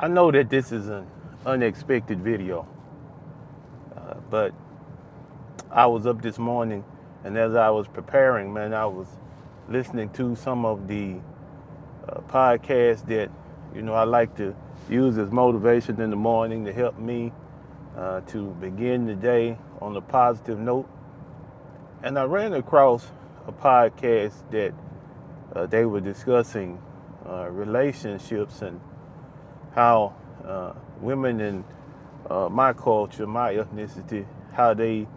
I know that this is an unexpected video, but I was up this morning, and as I was preparing, man, I was listening to some of the podcasts that, I like to use as motivation in the morning to help me to begin the day on a positive note. And I ran across a podcast that they were discussing relationships and how women in my culture, my ethnicity, how they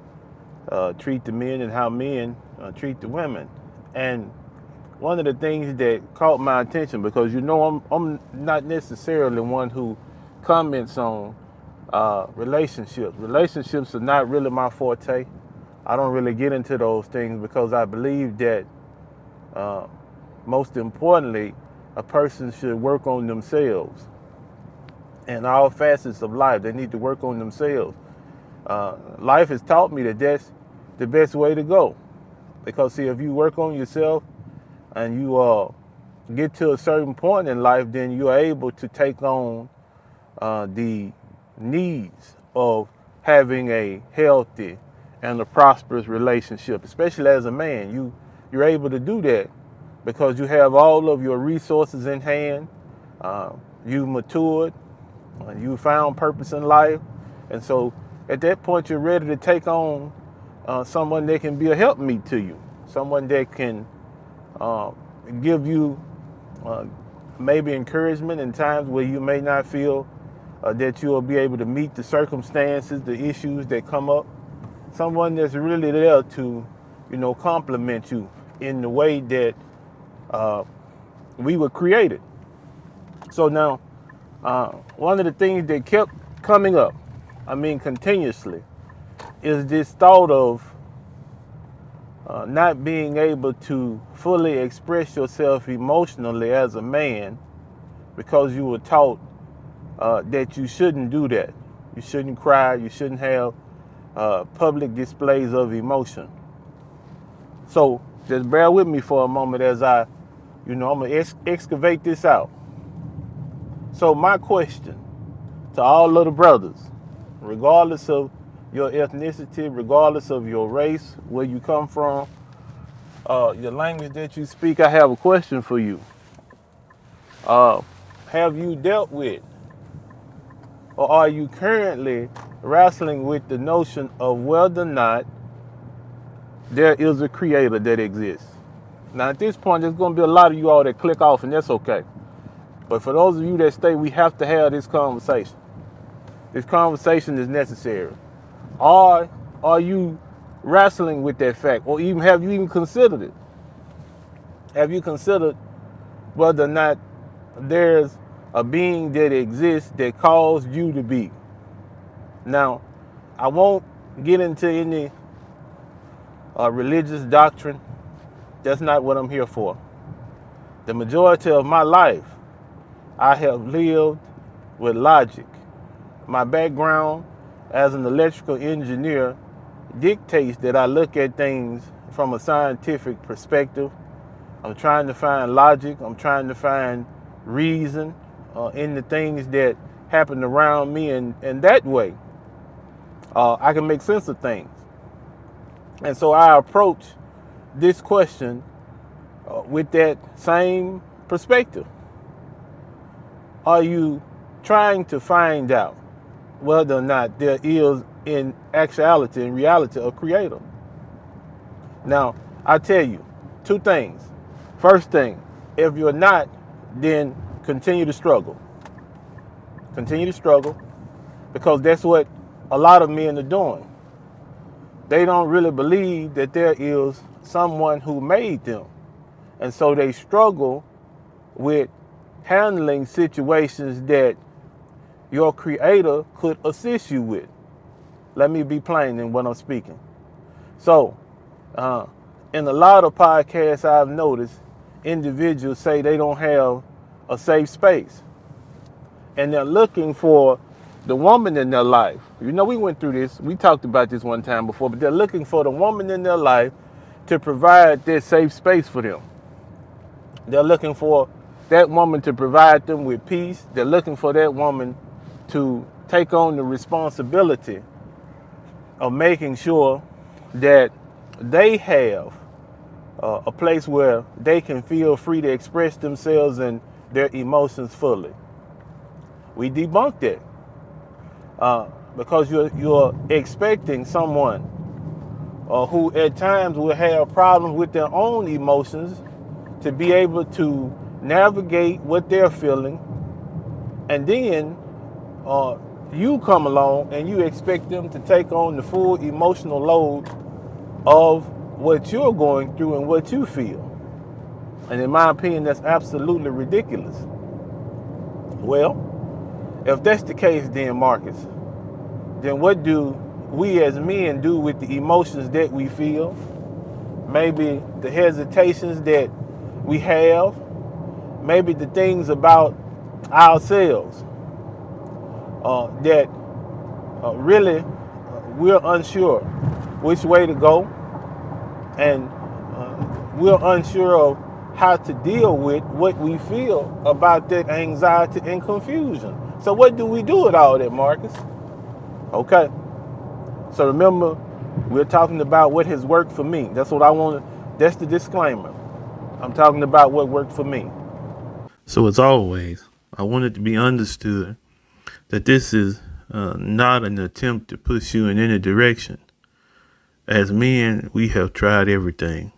treat the men and how men treat the women. And one of the things that caught my attention, because I'm not necessarily one who comments on relationships. Relationships are not really my forte. I don't really get into those things because I believe that most importantly, a person should work on themselves. In all facets of life, they need to work on themselves. Life has taught me that that's the best way to go. Because see, if you work on yourself and you get to a certain point in life, then you're able to take on the needs of having a healthy and a prosperous relationship. Especially as a man, you're able to do that because you have all of your resources in hand. You matured. You found purpose in life. And so at that point, you're ready to take on someone that can be a helpmeet to you, someone that can give you maybe encouragement in times where you may not feel that you'll be able to meet the circumstances, the issues that come up. Someone that's really there to, compliment you in the way that we were created. So now, one of the things that kept coming up, continuously, is this thought of not being able to fully express yourself emotionally as a man because you were taught that you shouldn't do that. You shouldn't cry. You shouldn't have public displays of emotion. So just bear with me for a moment as I'm going to excavate this out. So my question to all of the brothers, regardless of your ethnicity, regardless of your race, where you come from, your language that you speak, I have a question for you. Have you dealt with, or are you currently wrestling with the notion of whether or not there is a creator that exists? Now at this point, there's going to be a lot of you all that click off, and that's okay. But for those of you that stay, we have to have this conversation. This conversation is necessary. Are you wrestling with that fact? Or even have you even considered it? Have you considered whether or not there's a being that exists that caused you to be? Now, I won't get into any religious doctrine. That's not what I'm here for. The majority of my life, I have lived with logic. My background as an electrical engineer dictates that I look at things from a scientific perspective. I'm trying to find logic. I'm trying to find reason in the things that happen around me. And that way, I can make sense of things. And so I approach this question with that same perspective. Are you trying to find out whether or not there is, in actuality, in reality, a creator? Now, I tell you two things. First thing, if you're not, then continue to struggle. Continue to struggle, because that's what a lot of men are doing. They don't really believe that there is someone who made them. And so they struggle with handling situations that your creator could assist you with. Let me be plain in what I'm speaking. So, in a lot of podcasts I've noticed, individuals say they don't have a safe space. And they're looking for the woman in their life. We went through this. We talked about this one time before, but they're looking for the woman in their life to provide that safe space for them. They're looking for that woman to provide them with peace. They're looking for that woman to take on the responsibility of making sure that they have a place where they can feel free to express themselves and their emotions fully. We debunk that because you're expecting someone who at times will have problems with their own emotions to be able to navigate what they're feeling, and then you come along and you expect them to take on the full emotional load of what you're going through and what you feel. And in my opinion, that's absolutely ridiculous. Well, if that's the case, then Marcus, then what do we as men do with the emotions that we feel? Maybe the hesitations that we have, maybe the things about ourselves that really we're unsure which way to go, and we're unsure of how to deal with what we feel about that anxiety and confusion. So what do we do with all that, Marcus? Okay, so remember, we're talking about what has worked for me. That's what I want to, that's the disclaimer. I'm talking about what worked for me. So as always, I want it to be understood that this is not an attempt to push you in any direction. As men, we have tried everything.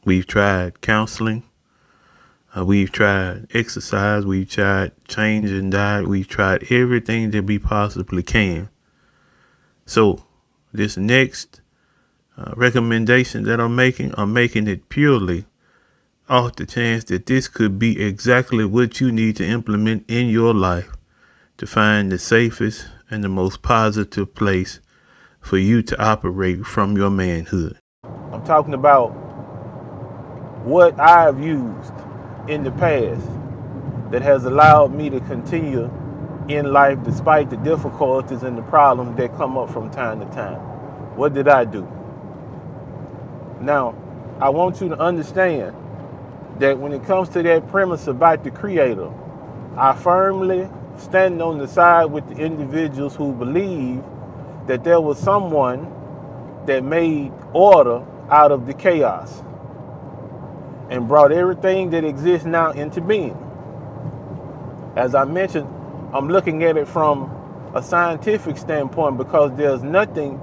We've tried counseling. We've tried exercise. We've tried changing diet. We've tried everything that we possibly can. So this next recommendation that I'm making it purely off the chance that this could be exactly what you need to implement in your life to find the safest and the most positive place for you to operate from your manhood. I'm talking about what I've used in the past that has allowed me to continue in life despite the difficulties and the problems that come up from time to time. What did I do? Now, I want you to understand that when it comes to that premise about the Creator, I firmly stand on the side with the individuals who believe that there was someone that made order out of the chaos and brought everything that exists now into being. As I mentioned, I'm looking at it from a scientific standpoint because there's nothing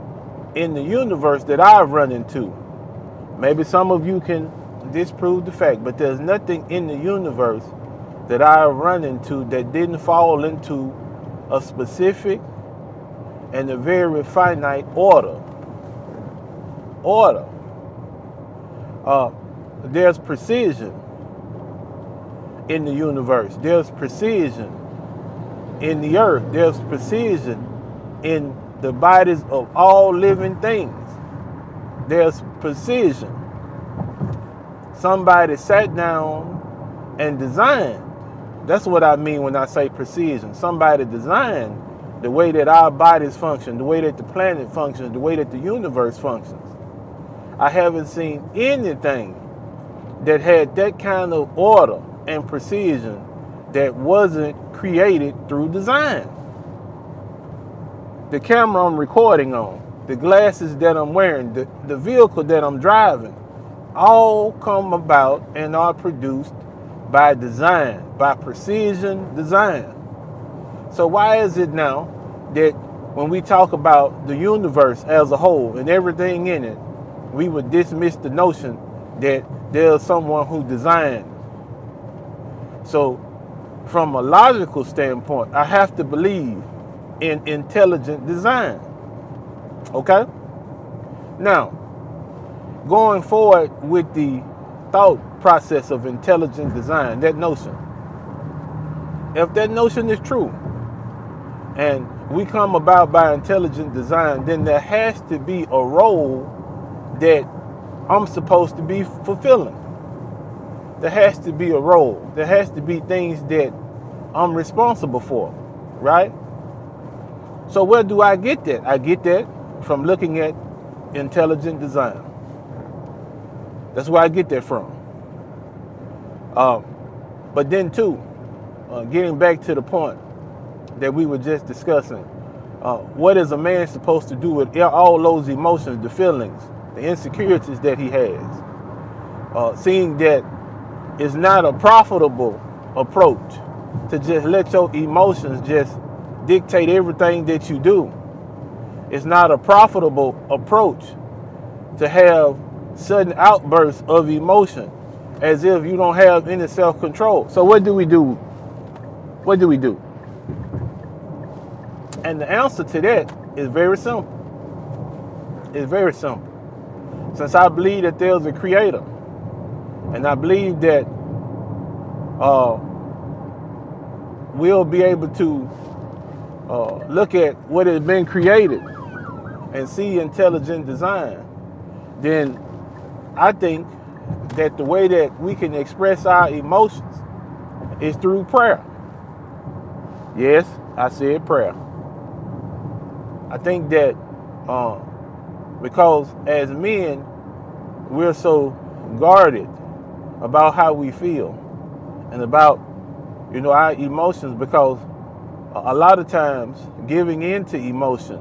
in the universe that I've run into. Maybe some of you can disprove the fact, but there's nothing in the universe that I've run into that didn't fall into a specific and a very finite order. There's precision in the universe. There's precision in the earth. There's precision in the bodies of all living things. There's precision. Somebody sat down and designed. That's what I mean when I say precision. Somebody designed the way that our bodies function, the way that the planet functions, the way that the universe functions. I haven't seen anything that had that kind of order and precision that wasn't created through design. The camera I'm recording on, the glasses that I'm wearing, the vehicle that I'm driving, all come about and are produced by design, by precision design. So why is it now that when we talk about the universe as a whole and everything in it, we would dismiss the notion that there's someone who designed? So from a logical standpoint, I have to believe in intelligent design. Okay? Now, going forward with the thought process of intelligent design, that notion. If that notion is true, and we come about by intelligent design, then there has to be a role that I'm supposed to be fulfilling. There has to be a role. There has to be things that I'm responsible for, right? So where do I get that? I get that from looking at intelligent design. That's where I get that from. But then too, getting back to the point that we were just discussing, what is a man supposed to do with all those emotions, the feelings, the insecurities that he has? Seeing that it's not a profitable approach to just let your emotions just dictate everything that you do. It's not a profitable approach to have sudden outbursts of emotion as if you don't have any self-control. So what do we do? What do we do? And the answer to that is very simple. It's very simple. Since I believe that there's a creator, and I believe that we'll be able to look at what has been created and see intelligent design, then I think that the way that we can express our emotions is through prayer. Yes, I said prayer. I think that because as men, we're so guarded about how we feel and about, our emotions, because a lot of times giving in to emotion,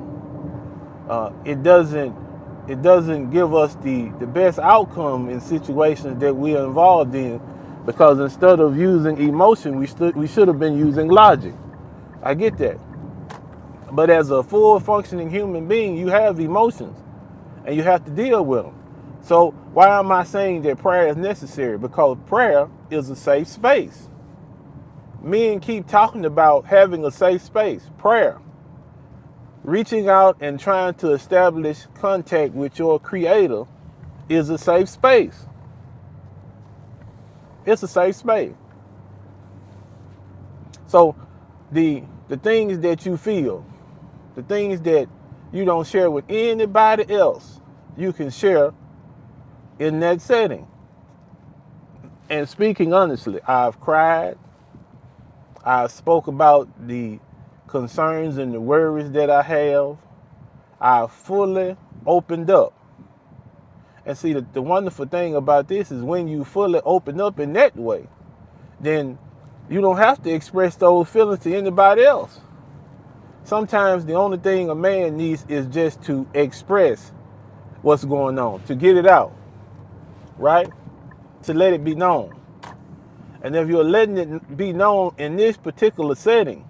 it doesn't give us the best outcome in situations that we are involved in, because instead of using emotion, we should have been using logic. I get that. But as a full functioning human being, you have emotions and you have to deal with them. So why am I saying that prayer is necessary? Because prayer is a safe space. Men keep talking about having a safe space. Prayer, reaching out and trying to establish contact with your creator, is a safe space. It's a safe space. So the things that you feel, the things that you don't share with anybody else, you can share in that setting. And speaking honestly, I've cried. I spoke about the concerns and the worries that I have. I fully opened up. And see, the wonderful thing about this is when you fully open up in that way, then you don't have to express those feelings to anybody else. Sometimes the only thing a man needs is just to express what's going on, to get it out, right? To let it be known. And if you're letting it be known in this particular setting,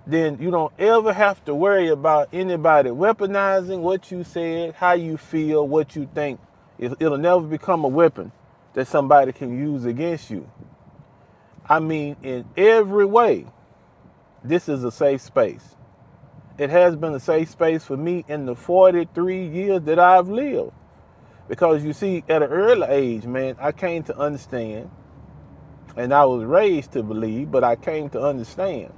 then you don't ever have to worry about anybody weaponizing what you said, how you feel, what you think. It'll never become a weapon that somebody can use against you. I mean, in every way, this is a safe space. It has been a safe space for me in the 43 years that I've lived. Because you see, at an early age, man, I came to understand, and I was raised to believe, but I came to understand,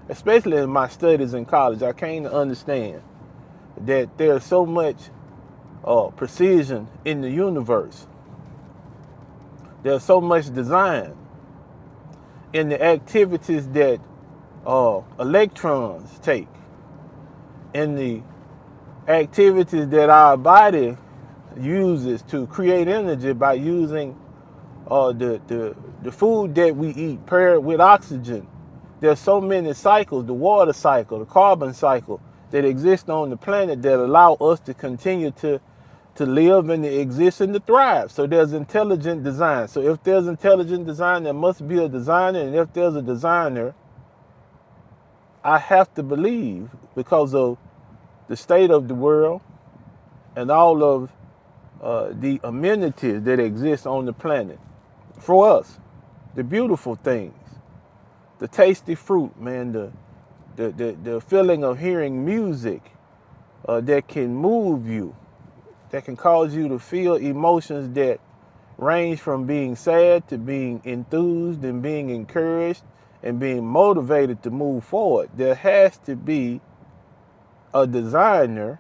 especially in my studies in college, I came to understand that there's so much precision in the universe. There's so much design in the activities that electrons take, in the activities that our body uses to create energy by using the food that we eat paired with oxygen. There's so many cycles, the water cycle, the carbon cycle, that exist on the planet that allow us to continue to live and to exist and to thrive. So there's intelligent design. So if there's intelligent design, there must be a designer. And if there's a designer, I have to believe, because of the state of the world and all of the amenities that exist on the planet, for us, the beautiful things, the tasty fruit, man, the feeling of hearing music that can move you, that can cause you to feel emotions that range from being sad to being enthused and being encouraged and being motivated to move forward. There has to be a designer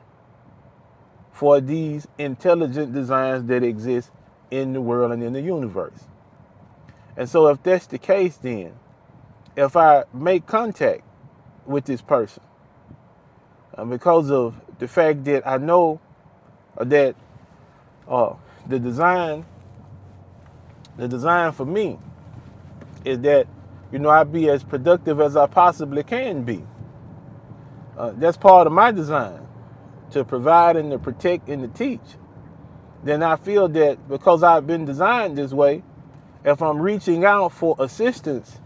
for these intelligent designs that exist in the world and in the universe. And so if that's the case, then if I make contact with this person, because of the fact that I know that the design for me is that, I be as productive as I possibly can be. That's part of my design, to provide and to protect and to teach. Then I feel that because I've been designed this way, if I'm reaching out for assistance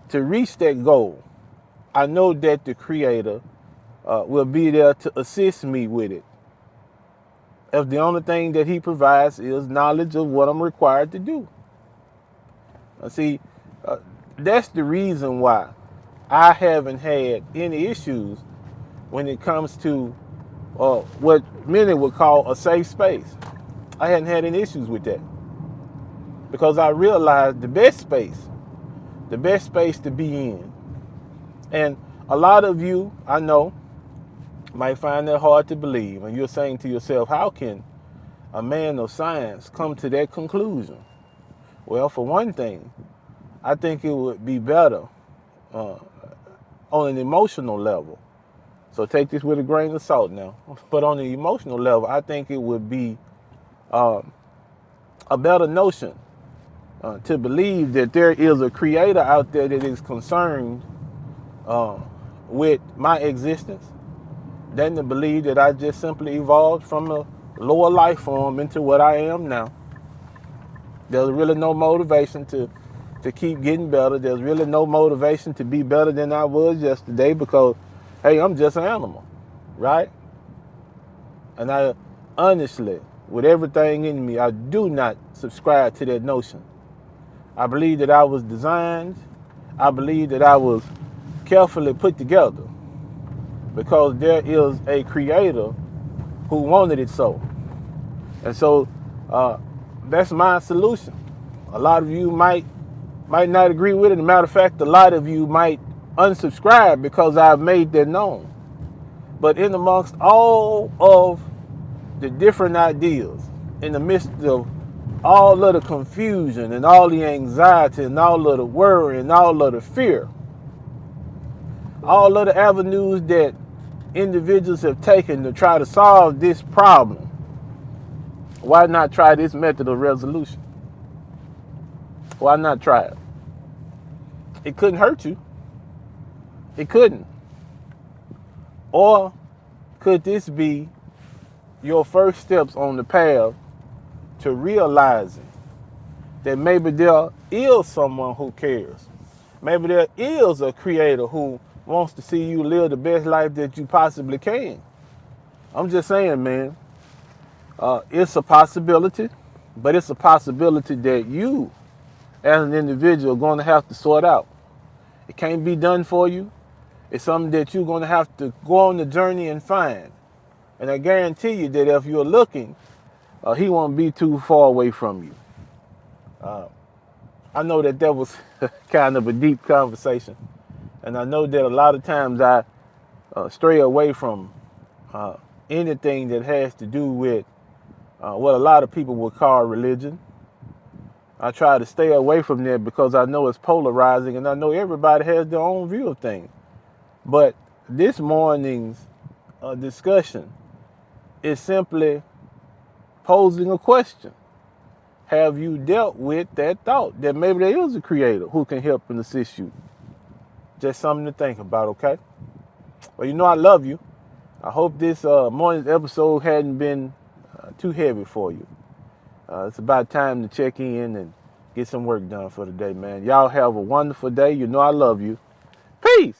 to reach that goal, I know that the Creator will be there to assist me with it. If the only thing that He provides is knowledge of what I'm required to do. See, that's the reason why I haven't had any issues when it comes to what many would call a safe space. I hadn't had any issues with that, because I realized the best space to be in. And a lot of you, I know, might find that hard to believe, and you're saying to yourself, how can a man of science come to that conclusion? Well, for one thing, I think it would be better on an emotional level. So take this with a grain of salt now. But on the emotional level, I think it would be a better notion to believe that there is a Creator out there that is concerned with my existence, than to believe that I just simply evolved from a lower life form into what I am now. There's really no motivation to keep getting better. There's really no motivation to be better than I was yesterday, because, hey, I'm just an animal, right? And I honestly, with everything in me, I do not subscribe to that notion. I believe that I was designed. I believe that I was carefully put together, because there is a Creator who wanted it so. And so that's my solution. A lot of you might not agree with it. As a matter of fact, a lot of you might unsubscribe because I've made that known. But in amongst all of the different ideas, in the midst of all of the confusion and all the anxiety and all of the worry and all of the fear, all of the avenues that individuals have taken to try to solve this problem, why not try this method of resolution? Why not try it? It couldn't hurt you. It couldn't. Or could this be your first steps on the path to realizing that maybe there is someone who cares? Maybe there is a Creator who wants to see you live the best life that you possibly can. I'm just saying, man, it's a possibility, but it's a possibility that you, as an individual, are going to have to sort out. It can't be done for you. It's something that you're going to have to go on the journey and find. And I guarantee you that if you're looking, He won't be too far away from you. I know that was kind of a deep conversation. And I know that a lot of times I stray away from anything that has to do with what a lot of people would call religion. I try to stay away from that because I know it's polarizing, and I know everybody has their own view of things. But this morning's discussion is simply posing a question. Have you dealt with that thought that maybe there is a Creator who can help and assist you? Just something to think about, okay? Well, I love you. I hope this morning's episode hadn't been too heavy for you. It's about time to check in and get some work done for the day, man. Y'all have a wonderful day. I love you. Peace.